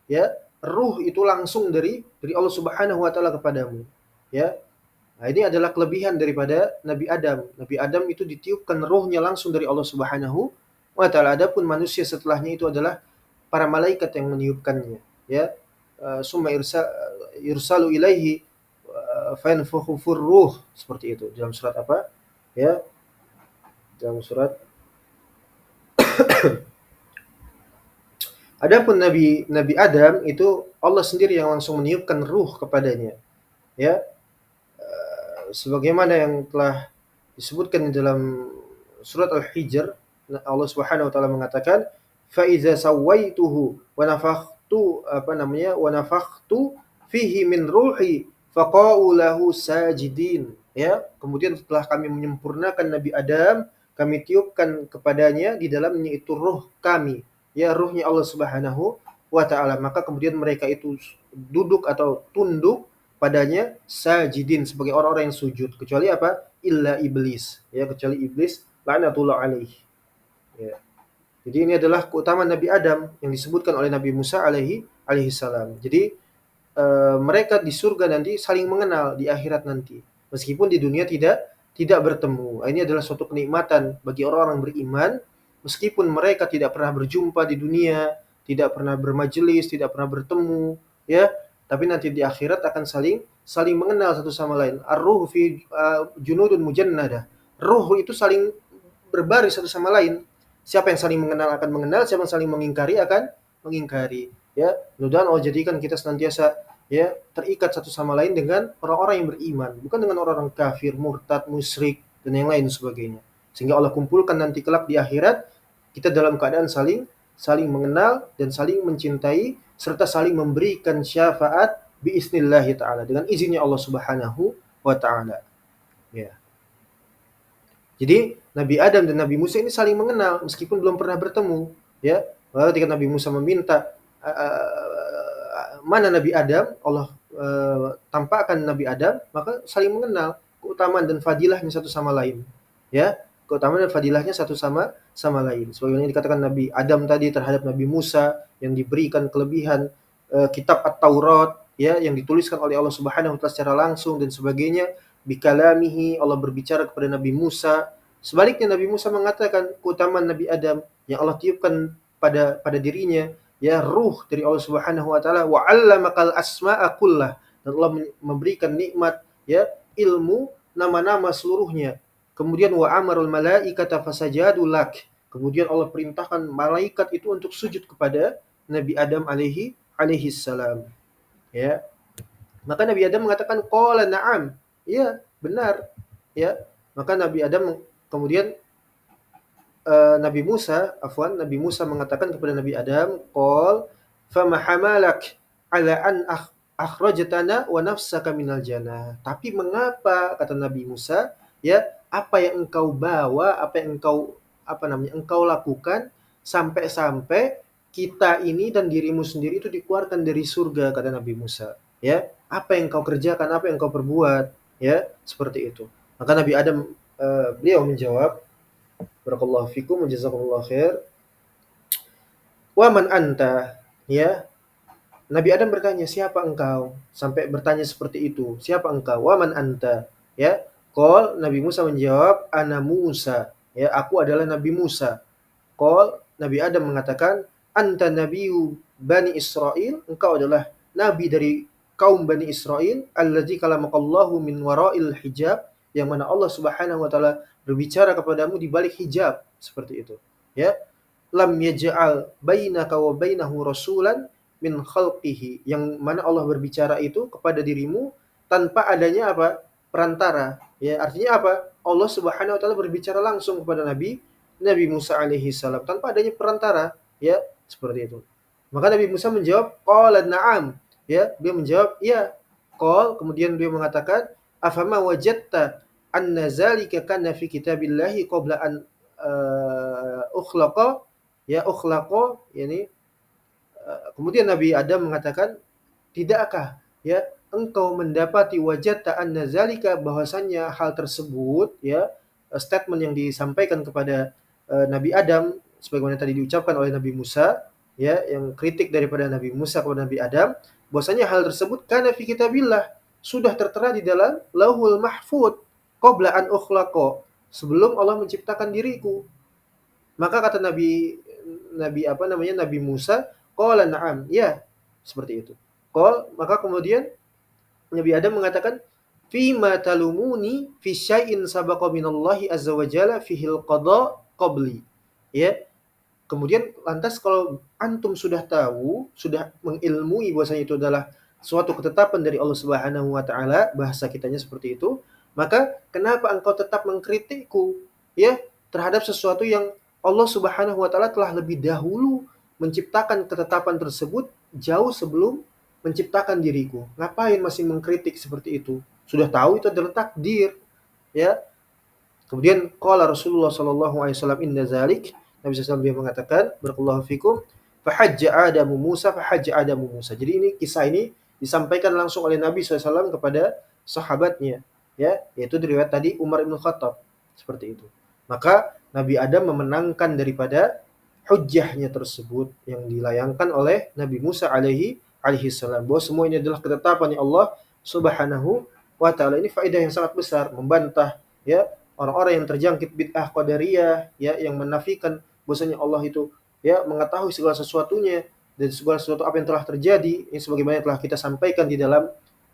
ya. Ruh itu langsung dari Allah Subhanahu wa taala kepadamu, ya. Nah, ini adalah kelebihan daripada Nabi Adam. Nabi Adam itu ditiupkan ruhnya langsung dari Allah Subhanahu wa taala. Adapun manusia setelahnya itu adalah para malaikat yang meniupkannya, ya. Summa yursalu ilaihi fayanfukhu ruh, seperti itu. Dalam surat apa? Ya, dalam surat. Adapun Nabi Nabi Adam itu Allah sendiri yang langsung meniupkan ruh kepadanya, ya. Sebagaimana yang telah disebutkan di dalam surat Al-Hijr, Allah Subhanahu wa taala mengatakan, "Fa iza sawaituhu wa nafakhtu wa nafakhtu fihi min ruhi faqa'u lahu sajidin." Ya, kemudian setelah kami menyempurnakan Nabi Adam, kami tiupkan kepadanya di dalamnya itu ruh kami, ya ruhnya Allah Subhanahu wa taala. Maka kemudian mereka itu duduk atau tunduk padanya sajidin sebagai orang-orang yang sujud, kecuali apa? Illa iblis, ya kecuali iblis laknatullah alaih. Ya. Jadi ini adalah keutamaan Nabi Adam yang disebutkan oleh Nabi Musa alaihi salam. Jadi mereka di surga nanti saling mengenal di akhirat nanti. Meskipun di dunia tidak bertemu. Ini adalah suatu kenikmatan bagi orang-orang beriman, meskipun mereka tidak pernah berjumpa di dunia, tidak pernah bermajelis, tidak pernah bertemu, ya, tapi nanti di akhirat akan saling mengenal satu sama lain. Ar-ruh fi junudun mujannada. Ruh itu saling berbaris satu sama lain. Siapa yang saling mengenal akan mengenal, siapa yang saling mengingkari akan mengingkari. Ya, mudah-mudahan Allah jadikan kita senantiasa ya terikat satu sama lain dengan orang-orang yang beriman, bukan dengan orang-orang kafir, murtad, musyrik dan yang lain sebagainya. Sehingga Allah kumpulkan nanti kelak di akhirat kita dalam keadaan saling mengenal dan saling mencintai serta saling memberikan syafaat biiznillah taala dengan izinnya Allah Subhanahu wa taala. Ya. Jadi Nabi Adam dan Nabi Musa ini saling mengenal meskipun belum pernah bertemu, ya. Lalu ketika Nabi Musa meminta mana Nabi Adam, Allah tampakkan Nabi Adam, maka saling mengenal keutamaan dan fadilahnya satu sama lain. Ya, keutamaan dan fadilahnya satu sama lain. Sebagaimana dikatakan Nabi Adam tadi terhadap Nabi Musa yang diberikan kelebihan kitab At-Taurat, ya, yang dituliskan oleh Allah Subhanahu wa taala secara langsung dan sebagainya. Bikalamihi, Allah berbicara kepada Nabi Musa. Sebaliknya Nabi Musa mengatakan keutamaan Nabi Adam yang Allah tiupkan pada dirinya, ya ruh dari Allah Subhanahu wa taala, wa 'allamakal asma'a kullah, dan Allah memberikan nikmat ya ilmu nama-nama seluruhnya. Kemudian wa amarul malaikata fasajadu lak. Kemudian Allah perintahkan malaikat itu untuk sujud kepada Nabi Adam alaihi salam. Ya. Maka Nabi Adam mengatakan qala na'am. Iya, benar. Ya. Maka Nabi Adam kemudian Nabi Musa mengatakan kepada Nabi Adam, qol fama hamalak ala an akhrajtana wa nafsaka minal jannah. Tapi mengapa, kata Nabi Musa, ya, apa yang engkau bawa, apa yang engkau lakukan sampai-sampai kita ini dan dirimu sendiri itu dikeluarkan dari surga, kata Nabi Musa. Ya, apa yang engkau kerjakan, apa yang engkau perbuat, ya, seperti itu. Maka Nabi Adam beliau menjawab, barakallahu fikum wa jazakumullahu khair. Wa man anta? Ya. Nabi Adam bertanya, "Siapa engkau?" Sampai bertanya seperti itu. "Siapa engkau?" "Wa man anta?" Ya. Qol, Nabi Musa menjawab, "Ana Musa." Ya, aku adalah Nabi Musa. Qol, Nabi Adam mengatakan, "Anta nabiyyu Bani Israil." Engkau adalah nabi dari kaum Bani Israil, allazi kalamakallahu min wara'il hijab, yang mana Allah Subhanahu wa taala berbicara kepadamu di balik hijab, seperti itu. Ya. Lam yaj'al bainaka wa bainahu rasulan min khalqihi, yang mana Allah berbicara itu kepada dirimu tanpa adanya apa? Perantara. Ya, artinya apa? Allah Subhanahu wa taala berbicara langsung kepada Nabi Musa alaihi salam tanpa adanya perantara, ya, seperti itu. Maka Nabi Musa menjawab, qala na'am. Ya, dia menjawab, "Iya." Qal, kemudian dia mengatakan, "Afama wajadta anna zalika kana fi kitabillahi qabla an ukhlaqa?" Ya, ukhlaqa, yani kemudian Nabi Adam mengatakan, "Tidakkah ya engkau mendapati wajadta anna zalika, bahwasannya hal tersebut, ya, statement yang disampaikan kepada Nabi Adam sebagaimana tadi diucapkan oleh Nabi Musa, ya, yang kritik daripada Nabi Musa kepada Nabi Adam, bahwasanya hal tersebut kana fi kitabillah, sudah tertera di dalam Lauhul Mahfuz qabla an ukhlaqa, sebelum Allah menciptakan diriku. Maka kata Nabi Nabi apa namanya Nabi Musa, qala na'am, ya, seperti itu. Maka kemudian Nabi Adam mengatakan, "Fima talumuni fi syai'in sabaqa minallahi azza wa jalla fihil qada qabli." Ya, kemudian lantas kalau antum sudah tahu, sudah mengilmui bahwasanya itu adalah suatu ketetapan dari Allah Subhanahu wa taala, bahasa kitanya seperti itu, maka kenapa engkau tetap mengkritikku, ya, terhadap sesuatu yang Allah Subhanahu wa taala telah lebih dahulu menciptakan ketetapan tersebut jauh sebelum menciptakan diriku. Ngapain masih mengkritik seperti itu? Sudah tahu itu adalah takdir, ya. Kemudian qala Rasulullah sallallahu alaihi wasallam inna zalik, Nabi SAW dia mengatakan, barakallahu fikum, fahajja Adamu Musa. Jadi ini kisah ini disampaikan langsung oleh Nabi SAW kepada sahabatnya, ya, yaitu riwayat tadi Umar bin Khattab, seperti itu. Maka Nabi Adam memenangkan daripada hujjahnya tersebut yang dilayangkan oleh Nabi Musa alaihi salam, bahwa semua ini adalah ketetapan Allah Subhanahu wa taala. Ini faedah yang sangat besar, membantah, ya, orang-orang yang terjangkit bid'ah qadariyah, ya, yang menafikan bahwasanya Allah itu, ya, mengetahui segala sesuatunya dan segala sesuatu apa yang telah terjadi. Ini sebagaimana telah kita sampaikan di dalam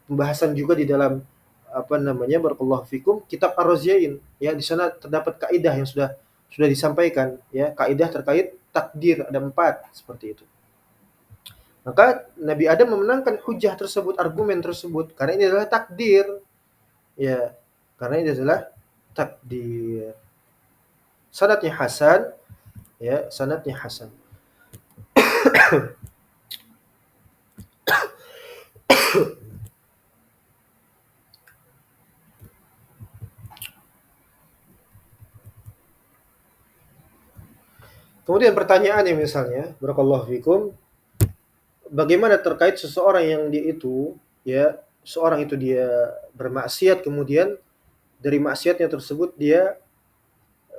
pembahasan juga di dalam apa namanya barakallahu fikum kitab Ar-Raziyain, ya, di sana terdapat kaidah yang sudah disampaikan, ya, kaidah terkait takdir ada 4 seperti itu. Maka Nabi Adam memenangkan hujah tersebut, argumen tersebut, karena ini adalah takdir, ya, karena ini adalah takdir. Sanadnya hasan, ya, sanadnya hasan. Kemudian pertanyaannya misalnya, barakallahu fikum, bagaimana terkait seseorang yang dia itu, ya, seorang itu dia bermaksiat, kemudian dari maksiatnya tersebut dia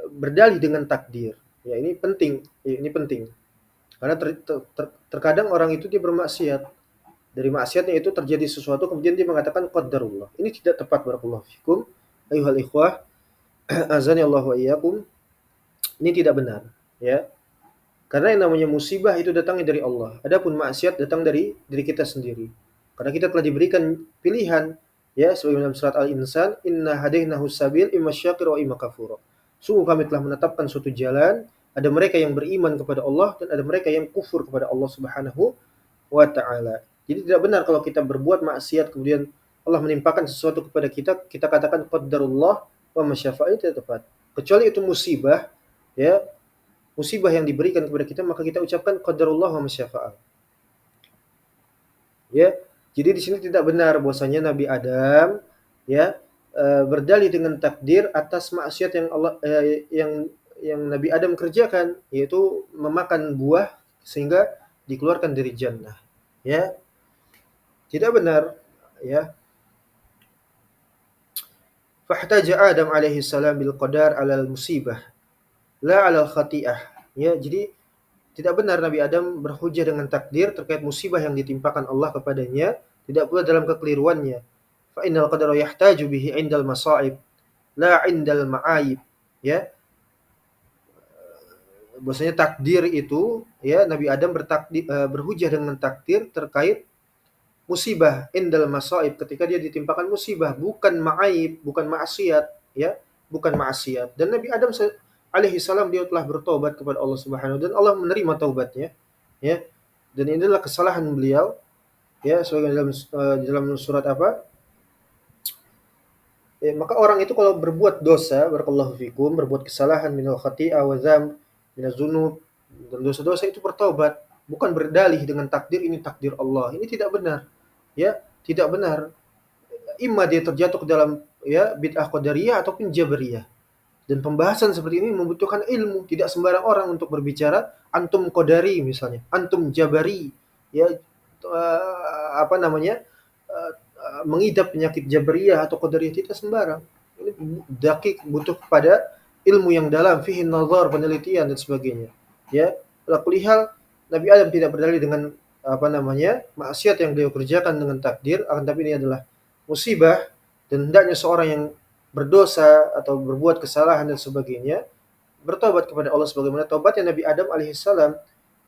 berdalih dengan takdir. Ya, ini penting, ya, ini penting. Karena terkadang orang itu dia bermaksiat. Dari maksiatnya itu terjadi sesuatu kemudian dia mengatakan qadarullah. Ini tidak tepat, barakallahu fikum. Ayuhal ikhwah, azani Allah wa iyyakum. Ini tidak benar, ya. Karena yang namanya musibah itu datangnya dari Allah. Adapun maksiat datang dari diri kita sendiri. Karena kita telah diberikan pilihan, ya, sebagaimana dalam surat Al-Insan, inna hadainahu sabil imma syakir wa imma kafur. Sungguh kami telah menetapkan suatu jalan, ada mereka yang beriman kepada Allah dan ada mereka yang kufur kepada Allah Subhanahu wa taala. Jadi tidak benar kalau kita berbuat maksiat kemudian Allah menimpakan sesuatu kepada kita, kita katakan qadarullah wa masyafa'a, itu tidak tepat. Kecuali itu musibah, ya, musibah yang diberikan kepada kita, maka kita ucapkan qadarullah wa masyafa'a. Ya. Jadi di sini tidak benar bahwasanya Nabi Adam, ya, berdalih dengan takdir atas maksiat yang Allah yang Nabi Adam kerjakan, yaitu memakan buah sehingga dikeluarkan dari jannah. Ya. Tidak benar, ya. Fahtaja Adam alaihi salam bil qadar 'alal musibah, la 'alal khati'ah. Ya, jadi tidak benar Nabi Adam berhujjah dengan takdir terkait musibah yang ditimpakan Allah kepadanya, tidak pula dalam kekeliruannya. Fa innal qadara yahtaju bihi 'indal masa'ib, la 'indal ma'ayib. Ya, bahwasanya takdir itu, ya, Nabi Adam berhujjah dengan takdir terkait musibah indal masaib, ketika dia ditimpakan musibah, bukan ma'aib, bukan maksiat, ya, bukan maksiat. Dan Nabi Adam alaihi salam dia telah bertobat kepada Allah Subhanahu dan Allah menerima taubatnya, ya. Dan ini adalah kesalahan beliau, ya, sebagai dalam surat apa? Ya, maka orang itu kalau berbuat dosa, barakallahu fikum, berbuat kesalahan minal khati'ah wa dzam, minaz dzunub, dan dosa-dosa itu bertobat, bukan berdalih dengan takdir ini takdir Allah. Ini tidak benar. Ya, tidak benar. Imma dia terjatuh ke dalam, ya, bid'ah qadariyah ataupun jabariyah. Dan pembahasan seperti ini membutuhkan ilmu, tidak sembarang orang untuk berbicara antum qadari misalnya, antum jabari, ya, apa namanya? Mengidap penyakit jabariyah atau qadariyah, tidak sembarang. Ini dakik, butuh pada ilmu yang dalam, fihi nazar, penelitian dan sebagainya. Ya, ala kulli hal Nabi Adam tidak berdalil dengan apa namanya maksiat yang beliau kerjakan dengan takdir, akan tapi ini adalah musibah dan hendaknya seorang yang berdosa atau berbuat kesalahan dan sebagainya bertobat kepada Allah sebagaimana taubatnya Nabi Adam alaihissalam.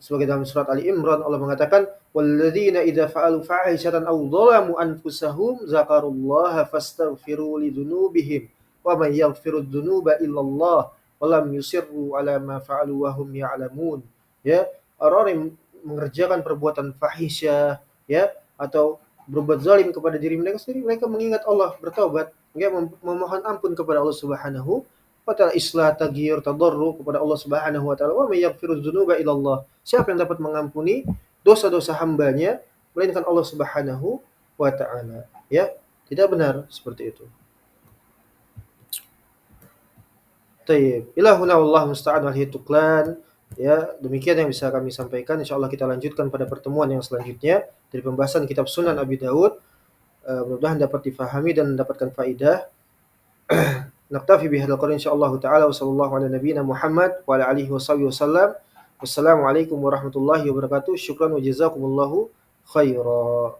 Sebagai dalam surat Ali Imran Allah mengatakan walladzina idza fa'alu fahishatan aw dhalamu anfusahum zakarullaha fastaghfiru lidzunubihim wa may yaghfiru dzunuba illallah wa lam yusirru ala ma fa'alu wa hum ya'lamun. Ya, orang yang mengerjakan perbuatan fahisyah ya atau berbuat zalim kepada diri mereka sendiri, mereka mengingat Allah, bertaubat, ya, memohon ampun kepada Allah Subhanahu wa ta'ala, islah, taghir, tadarru kepada Allah Subhanahu wa ta'ala. Wa may yaghfiru dzunuba illallah. Siapa yang dapat mengampuni dosa-dosa hambanya melainkan Allah Subhanahu wa ta'ala. Ya, tidak benar seperti itu. Tayyib. Ilahuna wallahu musta'an wal tuqlan. Ya, demikian yang bisa kami sampaikan. Insyaallah kita lanjutkan pada pertemuan yang selanjutnya dari pembahasan kitab Sunan Abi Dawud. Mudah-mudahan dapat difahami dan mendapatkan faidah. Naktafi bihadzal qadar insyaallah taala wa sallallahu ala nabiyyina Muhammad wa ala alihi wasallam. Wassalamualaikum warahmatullahi wabarakatuh. Syukran wa jazakumullahu khairan.